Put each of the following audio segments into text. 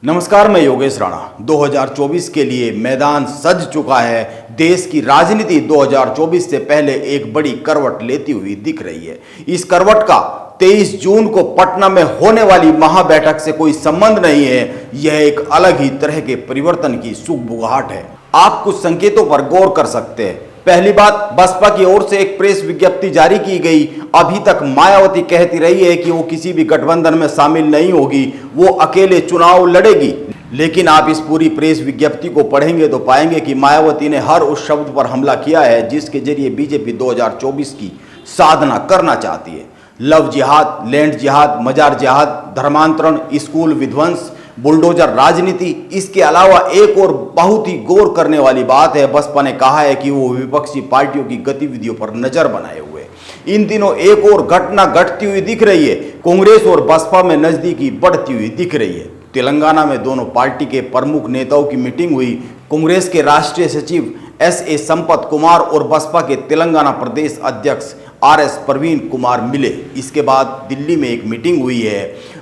नमस्कार, मैं योगेश राणा। 2024 के लिए मैदान सज चुका है। देश की राजनीति 2024 से पहले एक बड़ी करवट लेती हुई दिख रही है। इस करवट का 23 जून को पटना में होने वाली महाबैठक से कोई संबंध नहीं है। यह एक अलग ही तरह के परिवर्तन की सुगबुगाहट है। आप कुछ संकेतों पर गौर कर सकते हैं। पहली बात, बसपा की ओर से एक प्रेस विज्ञप्ति जारी की गई। अभी तक मायावती कहती रही है कि वो किसी भी गठबंधन में शामिल नहीं होगी, वो अकेले चुनाव लड़ेगी। लेकिन आप इस पूरी प्रेस विज्ञप्ति को पढ़ेंगे तो पाएंगे कि मायावती ने हर उस शब्द पर हमला किया है जिसके जरिए बीजेपी 2024 की साधना करना चाहती है। लव जिहाद, लैंड जिहाद, मजार जिहाद, धर्मांतरण, स्कूल विध्वंस, बुलडोजर राजनीति। इसके अलावा एक और बहुत ही गौर करने वाली बात है, बसपा ने कहा है कि वो विपक्षी पार्टियों की गतिविधियों पर नजर बनाए हुए। इन दिनों एक और घटना घटती हुई दिख रही है। कांग्रेस और बसपा में नजदीकी बढ़ती हुई दिख रही है। तेलंगाना में दोनों पार्टी के प्रमुख नेताओं की मीटिंग हुई। कांग्रेस के राष्ट्रीय सचिव एस.ए. संपत कुमार और बसपा के तेलंगाना प्रदेश अध्यक्ष आर.एस. प्रवीण कुमार मिले। इसके बाद दिल्ली में एक मीटिंग हुई है।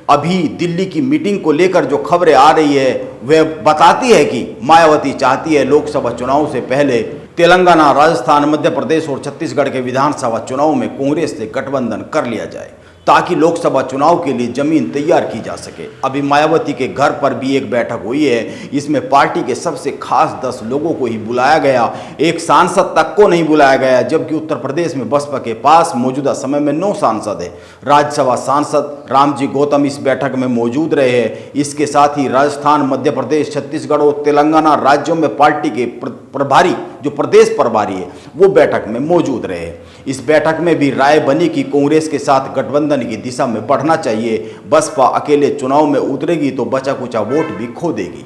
अभी दिल्ली की मीटिंग को लेकर जो खबरें आ रही है वह बताती है कि मायावती चाहती है लोकसभा चुनाव से पहले तेलंगाना, राजस्थान, मध्य प्रदेश और छत्तीसगढ़ के विधानसभा चुनाव में कांग्रेस से गठबंधन कर लिया जाए ताकि लोकसभा चुनाव के लिए जमीन तैयार की जा सके। अभी मायावती के घर पर भी एक बैठक हुई है। इसमें पार्टी के सबसे खास 10 लोगों को ही बुलाया गया, एक सांसद तक को नहीं बुलाया गया, जबकि उत्तर प्रदेश में बसपा के पास मौजूदा समय में 9 सांसद है। राज्यसभा सांसद रामजी गौतम इस बैठक में मौजूद रहे हैं। इसके साथ ही राजस्थान, मध्य प्रदेश, छत्तीसगढ़ और तेलंगाना राज्यों में पार्टी के प्रभारी, जो प्रदेश प्रभारी है, वो बैठक में मौजूद रहे। इस बैठक में भी राय बनी कि कांग्रेस के साथ गठबंधन की दिशा में बढ़ना चाहिए। बसपा अकेले चुनाव में उतरेगी तो बचा कुचा वोट भी खो देगी।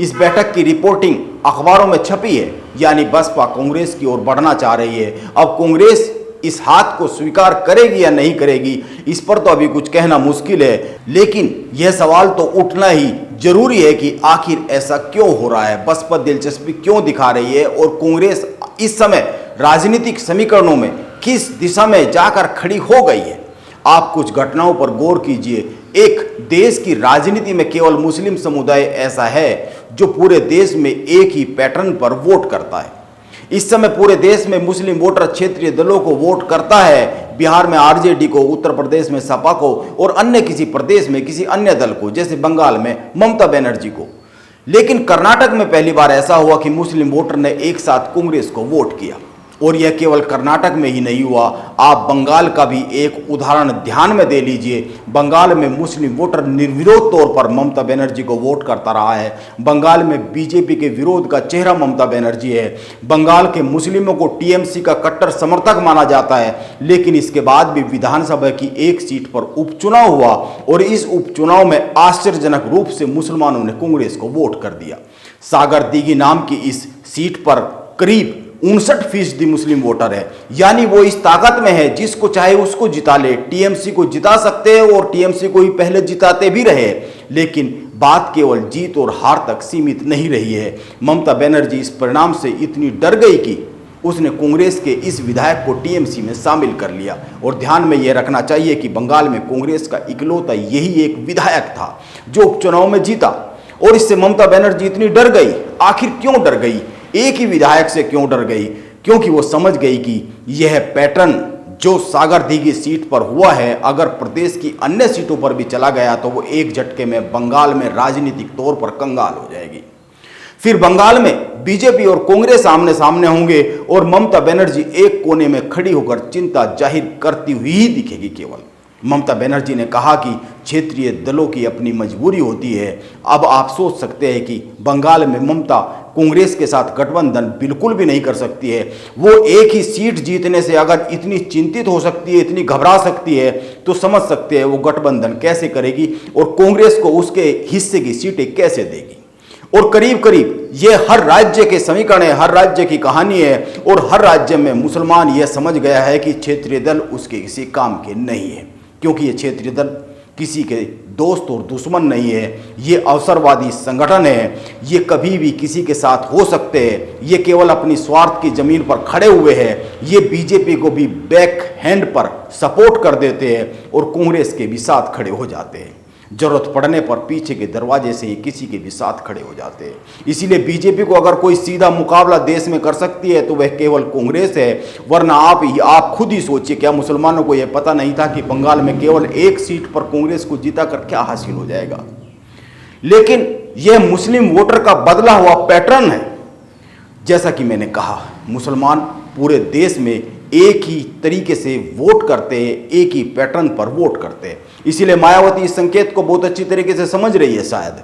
इस बैठक की रिपोर्टिंग अखबारों में छपी है, यानी बसपा कांग्रेस की ओर बढ़ना चाह रही है। अब कांग्रेस इस हाथ को स्वीकार करेगी या नहीं करेगी, इस पर तो अभी कुछ कहना मुश्किल है। लेकिन यह सवाल तो उठना ही जरूरी है कि आखिर ऐसा क्यों हो रहा है, बसपा दिलचस्पी क्यों दिखा रही है और कांग्रेस इस समय राजनीतिक समीकरणों में किस दिशा में जाकर खड़ी हो गई है। आप कुछ घटनाओं पर गौर कीजिए। एक, देश की राजनीति में केवल मुस्लिम समुदाय ऐसा है जो पूरे देश में एक ही पैटर्न पर वोट करता है। इस समय पूरे देश में मुस्लिम वोटर क्षेत्रीय दलों को वोट करता है। बिहार में आरजेडी को, उत्तर प्रदेश में सपा को और अन्य किसी प्रदेश में किसी अन्य दल को, जैसे बंगाल में ममता बनर्जी को। लेकिन कर्नाटक में पहली बार ऐसा हुआ कि मुस्लिम वोटर ने एक साथ कांग्रेस को वोट किया। और यह केवल कर्नाटक में ही नहीं हुआ, आप बंगाल का भी एक उदाहरण ध्यान में दे लीजिए। बंगाल में मुस्लिम वोटर निर्विरोध तौर पर ममता बनर्जी को वोट करता रहा है। बंगाल में बीजेपी के विरोध का चेहरा ममता बनर्जी है। बंगाल के मुस्लिमों को टीएमसी का कट्टर समर्थक माना जाता है। लेकिन इसके बाद भी विधानसभा की एक सीट पर उपचुनाव हुआ और इस उपचुनाव में आश्चर्यजनक रूप से मुसलमानों ने कांग्रेस को वोट कर दिया। सागर दीघी नाम की इस सीट पर करीब 59% मुस्लिम वोटर है, यानी वो इस ताकत में है जिसको चाहे उसको जिता ले। टीएमसी को जिता सकते हैं और टीएमसी को ही पहले जिताते भी रहे। लेकिन बात केवल जीत और हार तक सीमित नहीं रही है। ममता बनर्जी इस परिणाम से इतनी डर गई कि उसने कांग्रेस के इस विधायक को टीएमसी में शामिल कर लिया। और ध्यान में यह रखना चाहिए कि बंगाल में कांग्रेस का इकलौता यही एक विधायक था जो उपचुनाव में जीता। और इससे ममता बनर्जी इतनी डर गई। आखिर क्यों डर गई? एक ही विधायक से क्यों डर गई? क्योंकि वो समझ गई कि यह पैटर्न जो सागर दीघी सीट पर हुआ है, अगर प्रदेश की अन्य सीटों पर भी चला गया तो वो एक झटके में बंगाल में राजनीतिक तौर पर कंगाल हो जाएगी। फिर बंगाल में बीजेपी और कांग्रेस आमने सामने होंगे और ममता बनर्जी एक कोने में खड़ी होकर चिंता जाहिर करती हुई ही दिखेगी। केवल ममता बनर्जी ने कहा कि क्षेत्रीय दलों की अपनी मजबूरी होती है। अब आप सोच सकते हैं कि बंगाल में ममता कांग्रेस के साथ गठबंधन बिल्कुल भी नहीं कर सकती है। वो एक ही सीट जीतने से अगर इतनी चिंतित हो सकती है, इतनी घबरा सकती है, तो समझ सकते हैं वो गठबंधन कैसे करेगी और कांग्रेस को उसके हिस्से की सीटें कैसे देगी। और करीब करीब ये हर राज्य के समीकरण है, हर राज्य की कहानी है। और हर राज्य में मुसलमान यह समझ गया है कि क्षेत्रीय दल उसके किसी काम के नहीं है, क्योंकि ये क्षेत्रीय दल किसी के दोस्त और दुश्मन नहीं है। ये अवसरवादी संगठन है। ये कभी भी किसी के साथ हो सकते हैं। ये केवल अपनी स्वार्थ की जमीन पर खड़े हुए हैं। ये बीजेपी को भी बैक हैंड पर सपोर्ट कर देते हैं और कांग्रेस के भी साथ खड़े हो जाते हैं। जरूरत पड़ने पर पीछे के दरवाजे से ही किसी के भी साथ खड़े हो जाते हैं। इसीलिए बीजेपी को अगर कोई सीधा मुकाबला देश में कर सकती है तो वह केवल कांग्रेस है, वरना आप खुद ही सोचिए, क्या मुसलमानों को यह पता नहीं था कि बंगाल में केवल एक सीट पर कांग्रेस को जीताकर क्या हासिल हो जाएगा। लेकिन यह मुस्लिम वोटर का बदला हुआ पैटर्न है। जैसा कि मैंने कहा, मुसलमान पूरे देश में एक ही तरीके से वोट करते हैं, एक ही पैटर्न पर वोट करते हैं। इसीलिए मायावती इस संकेत को बहुत अच्छी तरीके से समझ रही है। शायद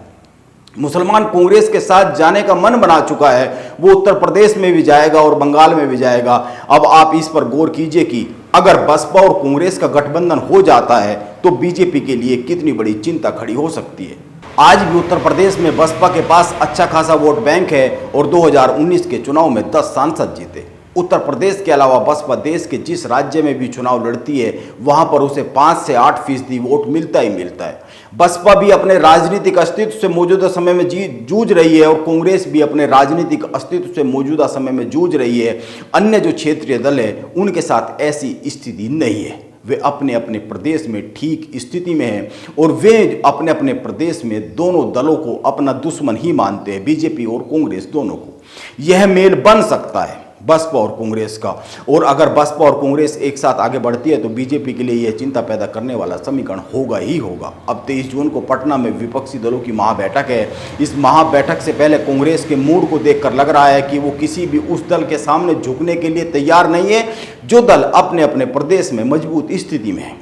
मुसलमान कांग्रेस के साथ जाने का मन बना चुका है, वो उत्तर प्रदेश में भी जाएगा और बंगाल में भी जाएगा। अब आप इस पर गौर कीजिए कि अगर बसपा और कांग्रेस का गठबंधन हो जाता है तो बीजेपी के लिए कितनी बड़ी चिंता खड़ी हो सकती है। आज भी उत्तर प्रदेश में बसपा के पास अच्छा खासा वोट बैंक है और 2019 के चुनाव में 10 सांसद जीते। उत्तर प्रदेश के अलावा बसपा देश के जिस राज्य में भी चुनाव लड़ती है वहां पर उसे 5 से 8% वोट मिलता ही मिलता है। बसपा भी अपने राजनीतिक अस्तित्व से मौजूदा समय में जूझ रही है और कांग्रेस भी अपने राजनीतिक अस्तित्व से मौजूदा समय में जूझ रही है। अन्य जो क्षेत्रीय दल है उनके साथ ऐसी स्थिति नहीं है। वे अपने अपने प्रदेश में ठीक स्थिति में हैं और वे अपने अपने प्रदेश में दोनों दलों को अपना दुश्मन ही मानते हैं, बीजेपी और कांग्रेस दोनों को। यह मेल बन सकता है बसपा और कांग्रेस का, और अगर बसपा और कांग्रेस एक साथ आगे बढ़ती है तो बीजेपी के लिए यह चिंता पैदा करने वाला समीकरण होगा ही होगा। अब 23 जून को पटना में विपक्षी दलों की महाबैठक है। इस महाबैठक से पहले कांग्रेस के मूड को देखकर लग रहा है कि वो किसी भी उस दल के सामने झुकने के लिए तैयार नहीं है जो दल अपने अपने प्रदेश में मजबूत स्थिति में है।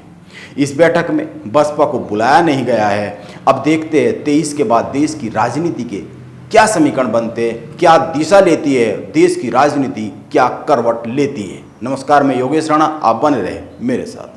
इस बैठक में बसपा को बुलाया नहीं गया है। अब देखते हैं 23 के बाद देश की राजनीति के क्या समीकरण बनते हैं, क्या दिशा लेती है देश की राजनीति, क्या करवट लेती है। नमस्कार, मैं योगेश राणा, आप बने रहे मेरे साथ।